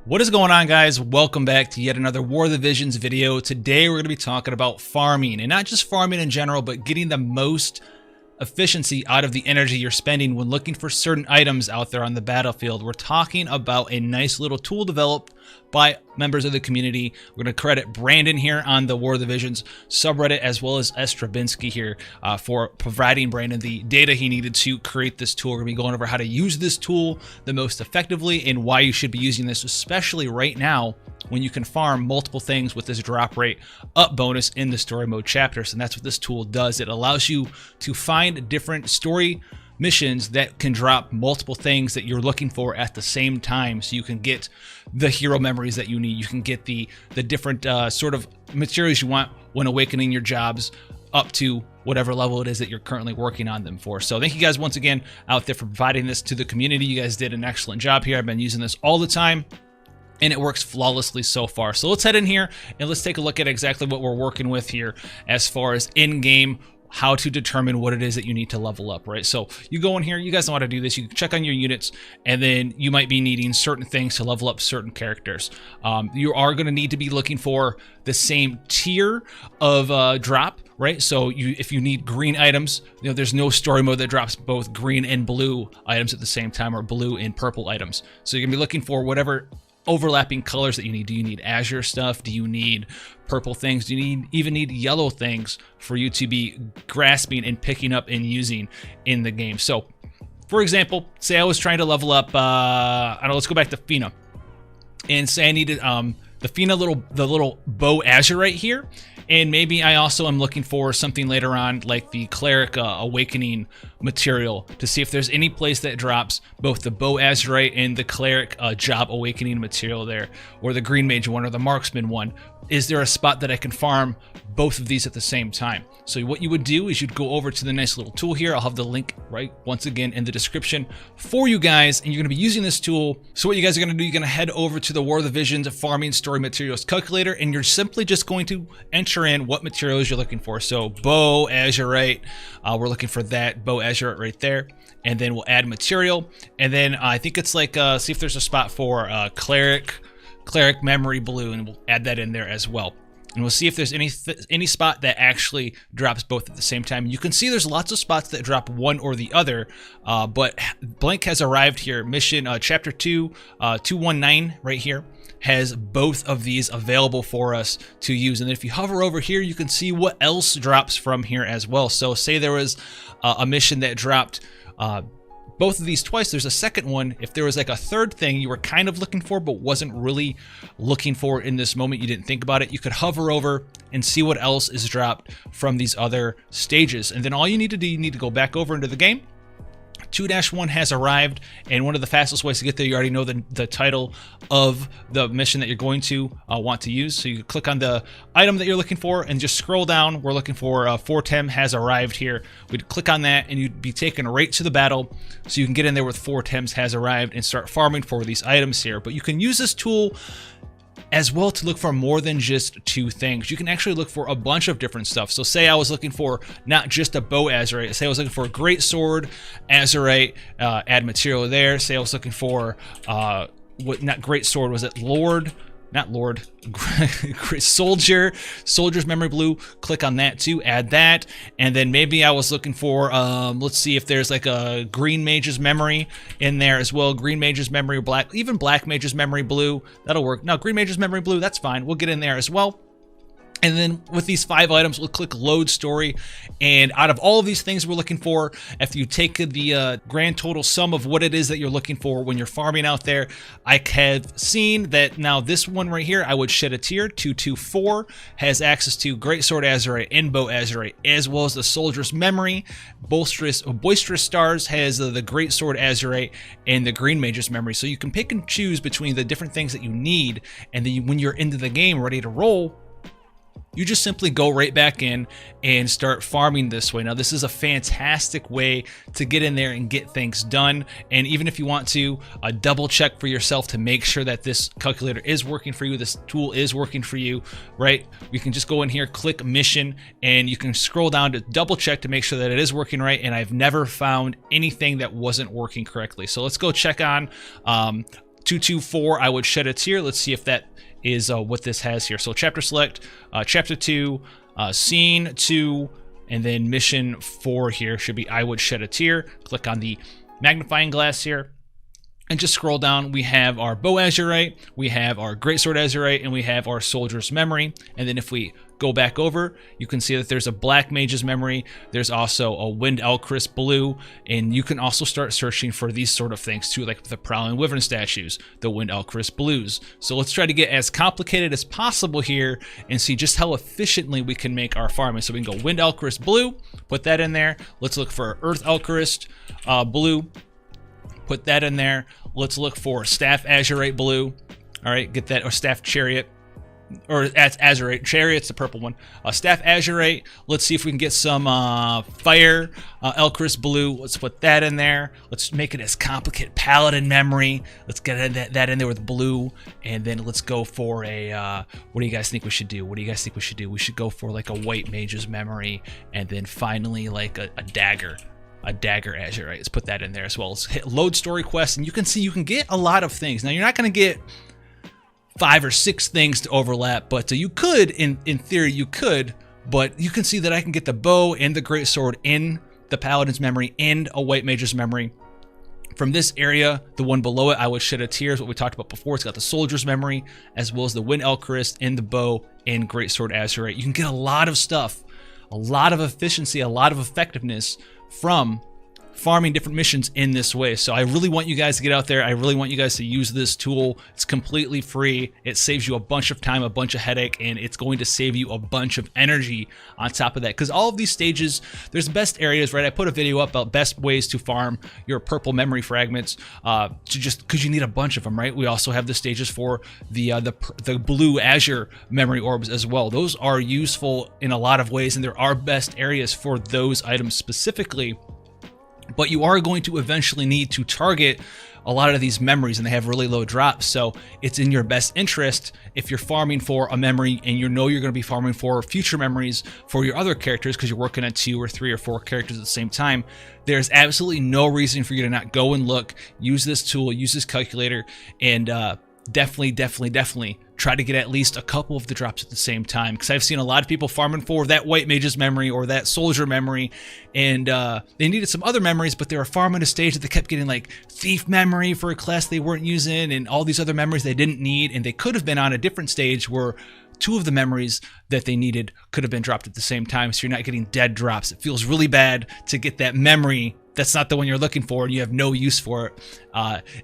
What is going on, guys? Welcome back to yet another War of the Visions video. Today we're going to be talking about farming, and not just farming in general, but getting the most efficiency out of the energy you're spending when looking for certain items out there on the battlefield. We're talking about a nice little tool developed by members of the community. We're going to credit Brandon here on the War of the Visions subreddit, as well as Estrabinsky here for providing Brandon the data he needed to create this tool. We're going to be going over how to use this tool the most effectively and why you should be using this, especially right now when you can farm multiple things with this drop rate up bonus in the story mode chapters. And that's what this tool does. It allows you to find different story missions that can drop multiple things that you're looking for at the same time, so you can get the hero memories that you need. You can get the different sort of materials you want when awakening your jobs up to whatever level it is that you're currently working on them for. So thank you guys once again out there for providing this to the community. You guys did an excellent job here. I've been using this all the time, and it works flawlessly so far. So let's head in here and let's take a look at exactly what we're working with here as far as in-game, how to determine what it is that you need to level up, right? So you go in here, you guys know how to do this. You check on your units, and then you might be needing certain things to level up certain characters. You are going to need to be looking for the same tier of drop, right? So if you need green items, you know, there's no story mode that drops both green and blue items at the same time, or blue and purple items. So you're gonna be looking for whatever overlapping colors that you need. Do you need azure stuff? Do you need purple things? Do you even need yellow things for you to be grasping and picking up and using in the game? So for example, say I was trying to level up, I don't know, let's go back to Fina, and say I needed the Fina the little bow azurite here, and maybe I also am looking for something later on like the cleric awakening material, to see if there's any place that drops both the bow azurite and the cleric job awakening material there, or the green mage one or the marksman one. Is there a spot that I can farm both of these at the same time? So what you would do is you'd go over to the nice little tool here. I'll have the link right once again in the description for you guys, and you're going to be using this tool. So what you guys are going to do, you're going to head over to the War of the Visions farming story materials calculator, and you're simply just going to enter in what materials you're looking for. So bow azurite, we're looking for that bow azurite right there, and then we'll add material, and then I think it's like see if there's a spot for cleric memory blue, and we'll add that in there as well. And we'll see if there's any spot that actually drops both at the same time. You can see there's lots of spots that drop one or the other, but Blank has arrived here. Mission chapter 2, 219 right here has both of these available for us to use. And if you hover over here, you can see what else drops from here as well. So say there was a mission that dropped both of these twice, there's a second one. If there was like a third thing you were kind of looking for but wasn't really looking for in this moment, you didn't think about it, you could hover over and see what else is dropped from these other stages. And then all you need to do, you need to go back over into the game. 2-1 has arrived, and one of the fastest ways to get there, you already know the title of the mission that you're going to want to use. So you click on the item that you're looking for and just scroll down. We're looking for Fortem has arrived here. We'd click on that and you'd be taken right to the battle, so you can get in there with Fortem has arrived and start farming for these items here. But you can use this tool as well to look for more than just two things. You can actually look for a bunch of different stuff. So say I was looking for not just a bow azurite. Say I was looking for a great sword azurite, add material there. Say I was looking for what, not great sword, was it Lord? Not Lord, great soldier's memory blue. Click on that too, add that. And then maybe I was looking for, let's see if there's like a green mage's memory in there as well. Green mage's memory, or black, even black mage's memory blue, that'll work. No, green mage's memory blue, that's fine. We'll get in there as well. And then with these 5 items, we'll click load story. And out of all of these things we're looking for, if you take the grand total sum of what it is that you're looking for when you're farming out there, I have seen that now this one right here, I would shed a tier. 224 has access to great sword azurite and bow azurite, as well as the soldier's memory. Boisterous stars has the great sword azurite and the green mage's memory. So you can pick and choose between the different things that you need, and then when you're into the game ready to roll, you just simply go right back in and start farming this way. Now, this is a fantastic way to get in there and get things done. And even if you want to double check for yourself to make sure that this calculator is working for you, this tool is working for you, right? You can just go in here, click mission, and you can scroll down to double check to make sure that it is working right. And I've never found anything that wasn't working correctly. So let's go check on 224, I would shed a tear. Let's see if that is what this has here. So chapter select, chapter 2, scene 2, and then mission 4 here should be I would shed a tear. Click on the magnifying glass here and just scroll down. We have our bow azurite, we have our greatsword azurite, and we have our soldier's memory. And then if we go back over, you can see that there's a black mage's memory. There's also a wind elcris blue, and you can also start searching for these sort of things too, like the prowling wyvern statues, the wind elcris blues. So let's try to get as complicated as possible here and see just how efficiently we can make our farming. So we can go wind elcris blue, put that in there. Let's look for earth elcris blue, put that in there. Let's look for staff azurite blue. All right, get that, or staff chariot, or that's azurite. Chariot's the purple one. Staff azurite. Let's see if we can get some fire elcris blue. Let's put that in there. Let's make it as complicated. Paladin memory. Let's get that in there with blue, and then let's go for a. What do you guys think we should do? What do you guys think we should do? We should go for like a white mage's memory, and then finally like a dagger. A dagger azurite. Let's put that in there as well. Let's hit load story quest, and you can see you can get a lot of things. Now you're not going to get 5 or 6 things to overlap, but you could, in theory, you could. But you can see that I can get the bow and the greatsword in the paladin's memory and a white mage's memory. From this area, the one below it, I would shed a tear, is what we talked about before. It's got the soldier's memory as well as the wind elcris and the bow and greatsword azurite. You can get a lot of stuff, a lot of efficiency, a lot of effectiveness from farming different missions in this way. So I really want you guys to get out there. I really want you guys to use this tool. It's completely free. It saves you a bunch of time, a bunch of headache, and it's going to save you a bunch of energy on top of that. Because all of these stages, there's best areas, right? I put a video up about best ways to farm your purple memory fragments, just because you need a bunch of them, right? We also have the stages for the blue azure memory orbs as well. Those are useful in a lot of ways, and there are best areas for those items specifically. But you are going to eventually need to target a lot of these memories, and they have really low drops. So it's in your best interest, if you're farming for a memory and you know you're going to be farming for future memories for your other characters because you're working on 2 or 3 or 4 characters at the same time, there's absolutely no reason for you to not go and look, use this tool, use this calculator, and definitely try to get at least a couple of the drops at the same time, because I've seen a lot of people farming for that white mage's memory or that soldier memory, and they needed some other memories, but they were farming a stage that they kept getting like thief memory for a class they weren't using and all these other memories they didn't need, and they could have been on a different stage where 2 of the memories that they needed could have been dropped at the same time, so you're not getting dead drops. It feels really bad to get that memory that's not the one you're looking for and you have no use for it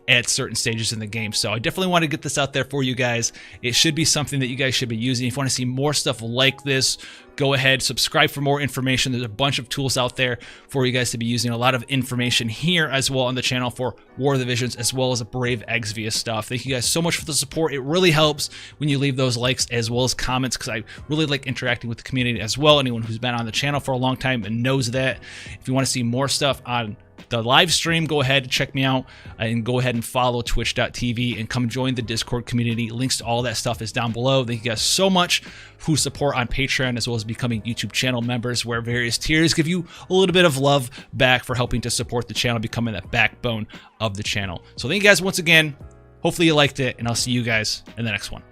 at certain stages in the game. So I definitely want to get this out there for you guys. It should be something that you guys should be using. If you want to see more stuff like this, go ahead, subscribe for more information. There's a bunch of tools out there for you guys to be using. A lot of information here as well on the channel for War of the Visions, as well as a Brave Exvius stuff. Thank you guys so much for the support. It really helps when you leave those likes as well as comments, because I really like interacting with the community as well. Anyone who's been on the channel for a long time and knows that. If you want to see more stuff on the live stream, go ahead and check me out, and go ahead and follow twitch.tv and come join the Discord community. Links to all that stuff is down below. Thank you guys so much who support on Patreon, as well as becoming YouTube channel members, where various tiers give you a little bit of love back for helping to support the channel, becoming that backbone of the channel. So thank you guys once again. Hopefully you liked it, and I'll see you guys in the next one.